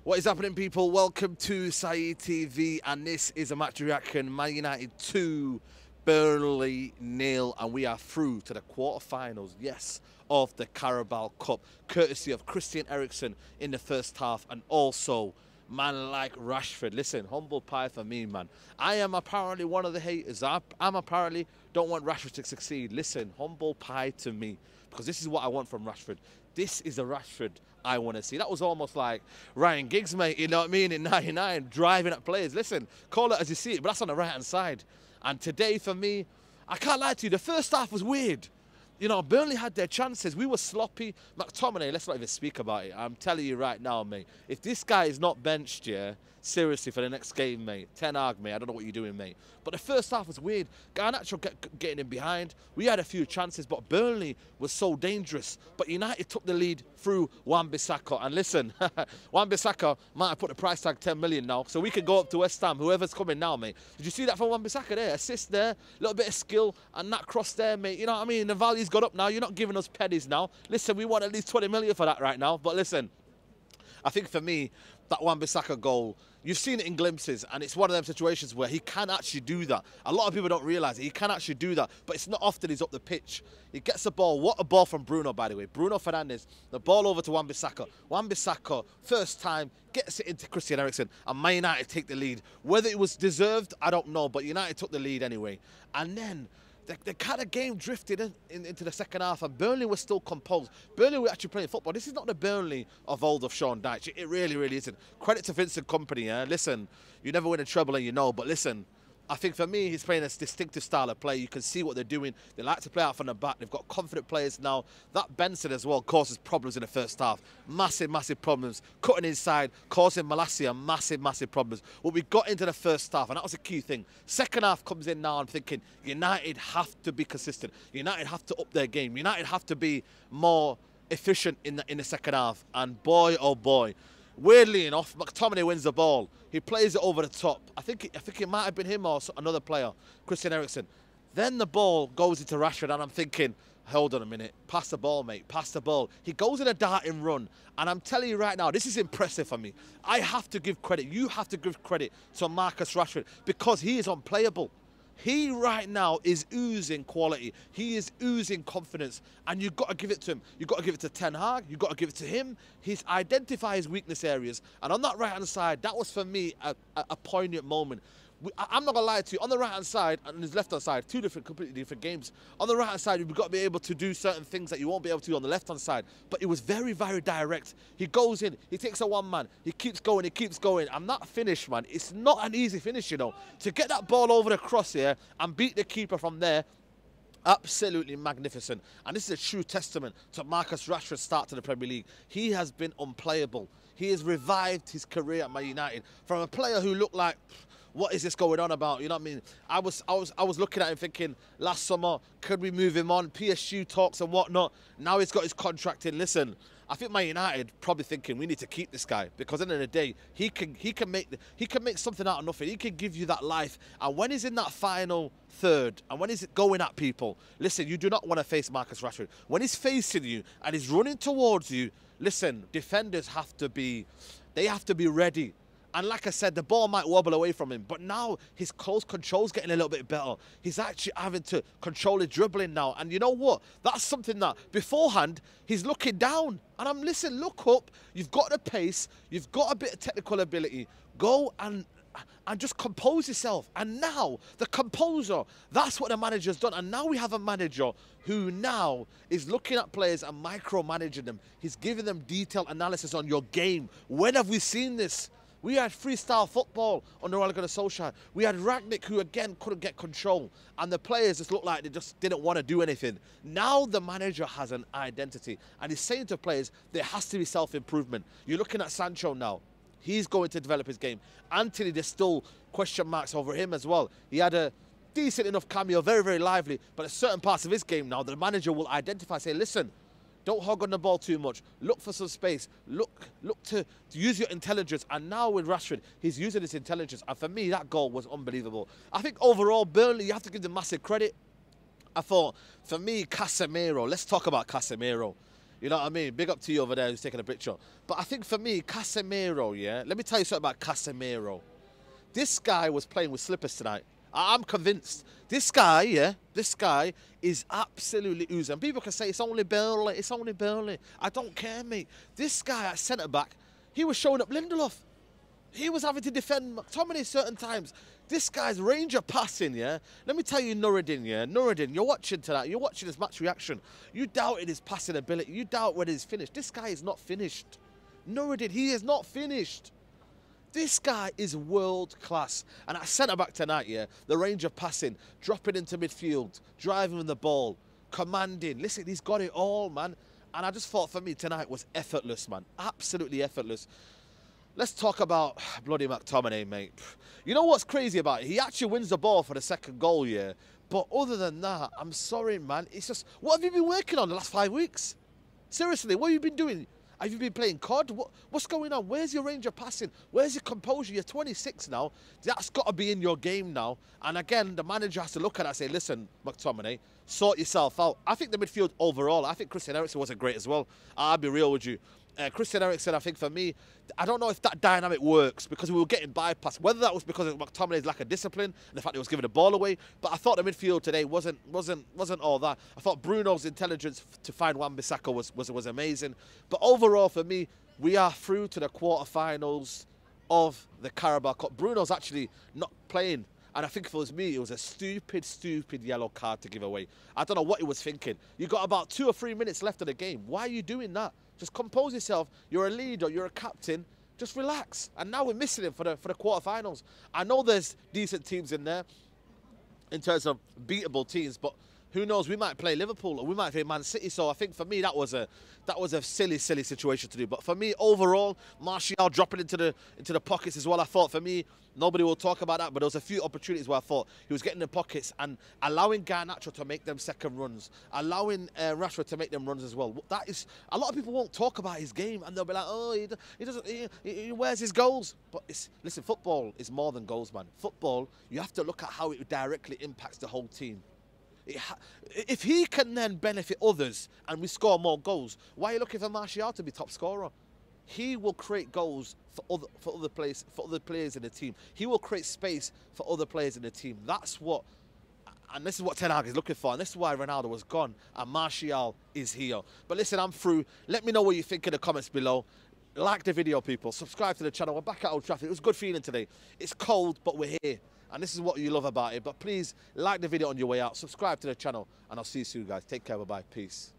What is happening, people? Welcome to Saeed TV, and this is a match reaction. Man United 2, Burnley 0, and we are through to the quarterfinals, yes, of the Carabao Cup, courtesy of Christian Eriksen in the first half, and also man like Rashford. Listen, humble pie for me, man. I am apparently one of the haters. I'm apparently don't want Rashford to succeed. Listen, humble pie to me, because this is what I want from Rashford. This is the Rashford I want to see. That was almost like Ryan Giggs, mate, you know what I mean, in 99, driving at players. Listen, call it as you see it, but that's on the right-hand side. And today, for me, I can't lie to you, the first half was weird. You know, Burnley had their chances. We were sloppy. McTominay, let's not even speak about it. I'm telling you right now, mate, if this guy is not benched, yeah, seriously, for the next game, mate, Ten Hag, mate, I don't know what you're doing, mate. But the first half was weird. Garnacho getting in behind. We had a few chances, but Burnley was so dangerous. But United took the lead through Wan-Bissaka. And listen, Wan-Bissaka might have put the price tag 10 million now, so we can go up to West Ham, whoever's coming now, mate. Did you see that from Wan-Bissaka there? Assist there, a little bit of skill, and that cross there, mate. You know what I mean? The value's got up now. You're not giving us pennies now. Listen, we want at least 20 million for that right now. But listen, I think for me, that Wan-Bissaka goal, you've seen it in glimpses, and it's one of them situations where he can actually do that. A lot of people don't realise it. He can actually do that, but it's not often he's up the pitch. He gets the ball. What a ball from Bruno, by the way. Bruno Fernandes, the ball over to Wan-Bissaka. Wan-Bissaka, first time, gets it into Christian Eriksen, and Man United take the lead. Whether it was deserved, I don't know, but United took the lead anyway. And then the kind of game drifted into the second half, and Burnley was still composed. Burnley were actually playing football. This is not the Burnley of old of Sean Dyche. It really, really isn't. Credit to Vincent Kompany, yeah? Listen, you never win in trouble, and you know, but listen, I think for me, he's playing a distinctive style of play. You can see what they're doing. They like to play out from the back. They've got confident players now. That Benson as well causes problems in the first half. Massive, massive problems. Cutting inside, causing Malacia massive, massive problems. But we got into the first half, and that was a key thing. Second half comes in now. I'm thinking United have to be consistent. United have to up their game. United have to be more efficient in the second half. And boy, oh boy, weirdly enough, McTominay wins the ball. He plays it over the top. I think it might have been him or another player, Christian Eriksen. Then the ball goes into Rashford, and I'm thinking, hold on a minute, pass the ball, mate, pass the ball. He goes in a darting run, and I'm telling you right now, this is impressive for me. I have to give credit, you have to give credit to Marcus Rashford, because he is unplayable. He right now is oozing quality. He is oozing confidence, and you've got to give it to him. You've got to give it to Ten Hag. You've got to give it to him. He's identified his weakness areas, and on that right-hand side, that was for me a poignant moment. I'm not going to lie to you, on the right-hand side and his left-hand side, two completely different games. On the right-hand side, you've got to be able to do certain things that you won't be able to do on the left-hand side. But it was very, very direct. He goes in, he takes a one-man, he keeps going, he keeps going. I'm not finished, man. It's not an easy finish, you know. To get that ball over the cross here and beat the keeper from there, absolutely magnificent. And this is a true testament to Marcus Rashford's start to the Premier League. He has been unplayable. He has revived his career at Man United from a player who looked like, what is this going on about? You know what I mean? I was looking at him thinking, last summer, could we move him on? PSG talks and whatnot. Now he's got his contract in. Listen, I think Man United probably thinking we need to keep this guy, because at the end of the day, he can make something out of nothing. He can give you that life. And when he's in that final third, and when he's going at people, listen, you do not want to face Marcus Rashford. When he's facing you and he's running towards you, listen, defenders have to be ready. And like I said, the ball might wobble away from him, but now his close control's getting a little bit better. He's actually having to control his dribbling now. And you know what? That's something that beforehand, he's looking down. And listen, look up. You've got the pace. You've got a bit of technical ability. Go and just compose yourself. And now, the composer, that's what the manager's done. And now we have a manager who now is looking at players and micromanaging them. He's giving them detailed analysis on your game. When have we seen this? We had freestyle football under Ole Gunnar Solskjaer. We had Ragnick, who again couldn't get control, and the players just looked like they just didn't want to do anything. Now the manager has an identity, and he's saying to players, there has to be self-improvement. You're looking at Sancho now. He's going to develop his game. Anthony, there's still question marks over him as well. He had a decent enough cameo, very, very lively, but at certain parts of his game now, the manager will identify, say, listen, don't hog on the ball too much. Look for some space. Look to use your intelligence. And now with Rashford, he's using his intelligence. And for me, that goal was unbelievable. I think overall, Burnley, you have to give them massive credit. I thought, for me, Casemiro, let's talk about Casemiro. You know what I mean? Big up to you over there who's taking a picture. But I think for me, Casemiro, yeah? Let me tell you something about Casemiro. This guy was playing with slippers tonight. I'm convinced. This guy, yeah, this guy is absolutely oozing. And people can say, it's only Burnley, it's only Burnley. I don't care, mate. This guy at centre-back, he was showing up Lindelof. He was having to defend McTominay certain times. This guy's range of passing, yeah? Let me tell you, Nuruddin, yeah? Nuruddin, you're watching tonight. You're watching his match reaction. You doubted his passing ability. You doubt whether he's finished. This guy is not finished. Nuruddin, he is not finished. This guy is world class. And at centre-back tonight, yeah, the range of passing, dropping into midfield, driving with the ball, commanding. Listen, he's got it all, man. And I just thought for me tonight was effortless, man. Absolutely effortless. Let's talk about bloody McTominay, mate. You know what's crazy about it? He actually wins the ball for the second goal, yeah. But other than that, I'm sorry, man. It's just, what have you been working on the last 5 weeks? Seriously, what have you been doing? Have you been playing COD? What's going on? Where's your range of passing? Where's your composure? You're 26 now. That's got to be in your game now. And again, the manager has to look at it and say, listen, McTominay, sort yourself out. I think the midfield overall, I think Christian Eriksen wasn't great as well. I'll be real with you. Christian Eriksen, I think for me, I don't know if that dynamic works because we were getting bypassed. Whether that was because of McTominay's lack of discipline and the fact he was giving the ball away, but I thought the midfield today wasn't all that. I thought Bruno's intelligence to find Wan-Bissaka was amazing. But overall, for me, we are through to the quarterfinals of the Carabao Cup. Bruno's actually not playing. And I think if it was me, it was a stupid, stupid yellow card to give away. I don't know what he was thinking. You got about 2 or 3 minutes left of the game. Why are you doing that? Just compose yourself. You're a leader. You're a captain. Just relax. And now we're missing him for the quarterfinals. I know there's decent teams in there in terms of beatable teams, but who knows? We might play Liverpool or we might play Man City. So I think for me that was a silly situation to do. But for me overall, Martial dropping into the pockets as well. I thought for me nobody will talk about that, but there was a few opportunities where I thought he was getting in the pockets and allowing Garnacho to make them second runs, allowing Rashford to make them runs as well. That is, a lot of people won't talk about his game and they'll be like, oh, he doesn't, he wears his goals. But listen, football is more than goals, man. Football, you have to look at how it directly impacts the whole team. If he can then benefit others and we score more goals, why are you looking for Martial to be top scorer? He will create goals for other players in the team. He will create space for other players in the team. That's what, and this is what Ten Hag is looking for, and this is why Ronaldo was gone and Martial is here. But listen, I'm through. Let me know what you think in the comments below. Like the video, people. Subscribe to the channel. We're back at Old Trafford. It was a good feeling today. It's cold, but we're here. And this is what you love about it. But please like the video on your way out. Subscribe to the channel. And I'll see you soon, guys. Take care. Bye-bye. Peace.